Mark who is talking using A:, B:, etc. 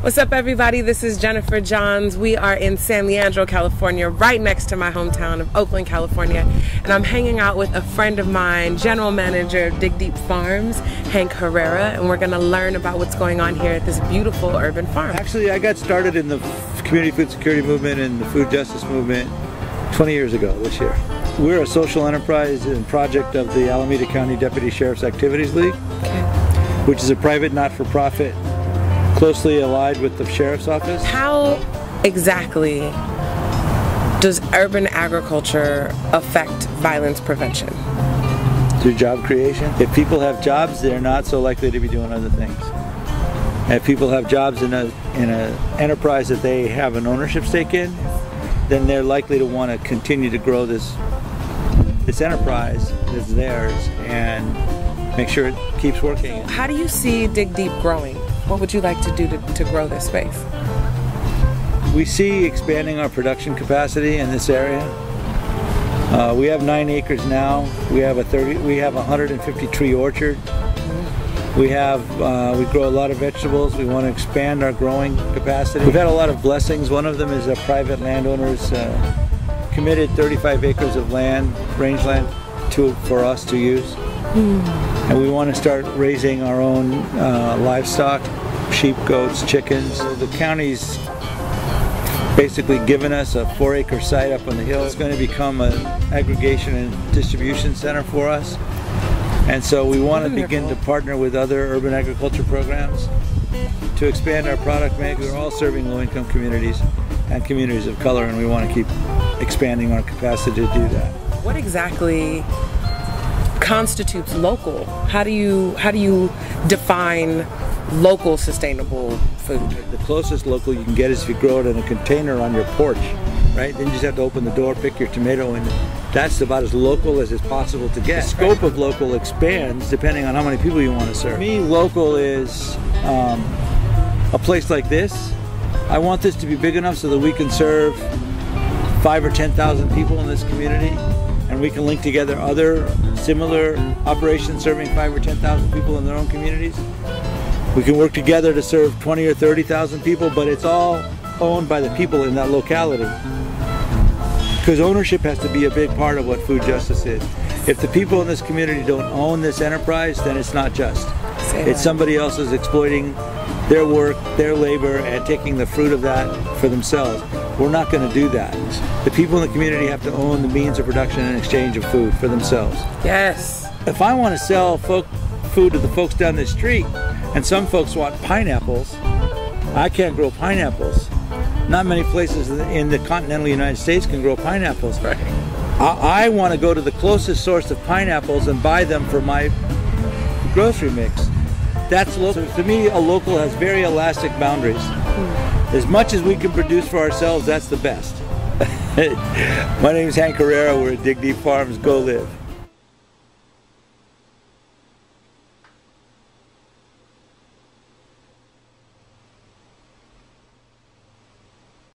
A: What's up, everybody? This is Jennifer Johns. We are in San Leandro, California, right next to my hometown of Oakland, California. And I'm hanging out with a friend of mine, general manager of Dig Deep Farms, Hank Herrera, and we're gonna learn about what's going on here at this beautiful urban farm.
B: Actually, I got started in the community food security movement and the food justice movement 20 years ago this year. We're a social enterprise and project of the Alameda County Deputy Sheriff's Activities League, which is a private not-for-profit closely allied with the Sheriff's Office.
A: How exactly does urban agriculture affect violence prevention?
B: Through job creation. If people have jobs, they're not so likely to be doing other things. If people have jobs in an enterprise that they have an ownership stake in, then they're likely to want to continue to grow this enterprise that's theirs and make sure it keeps working.
A: How do you see Dig Deep growing? What would you like to do to grow this space?
B: We see expanding our production capacity in this area. We have 9 acres now. We have a 150 tree orchard. We grow a lot of vegetables. We want to expand our growing capacity. We've had a lot of blessings. One of them is a private landowner's committed 35 acres of land, rangeland, for us to use. And we want to start raising our own livestock, sheep, goats, chickens. The county's basically given us a 4-acre site up on the hill. It's going to become an aggregation and distribution center for us. And so we want to begin to partner with other urban agriculture programs to expand our product mix. We're all serving low-income communities and communities of color, and we want to keep expanding our capacity to do that.
A: What exactly constitutes local? How do you define local sustainable food?
B: The closest local you can get is if you grow it in a container on your porch, right? Then you just have to open the door, pick your tomato, and that's about as local as it's possible to get. The scope of local expands depending on how many people you want to serve. For me, local is a place like this. I want this to be big enough so that we can serve 5,000 or 10,000 people in this community, and we can link together other similar operations serving 5,000 or 10,000 people in their own communities. We can work together to serve 20,000 or 30,000 people, but it's all owned by the people in that locality. Because ownership has to be a big part of what food justice is. If the people in this community don't own this enterprise, then it's not just. It's somebody else is exploiting their work, their labor, and taking the fruit of that for themselves. We're not going to do that. The people in the community have to own the means of production and exchange of food for themselves.
A: Yes.
B: If I want to sell food to the folks down the street, and some folks want pineapples, I can't grow pineapples. Not many places in the continental United States can grow pineapples.
A: Right.
B: I want to go to the closest source of pineapples and buy them for my grocery mix. That's local. So to me, a local has very elastic boundaries. As much as we can produce for ourselves, that's the best. My name is Hank Herrera. We're at Dig Deep Farms. Go live.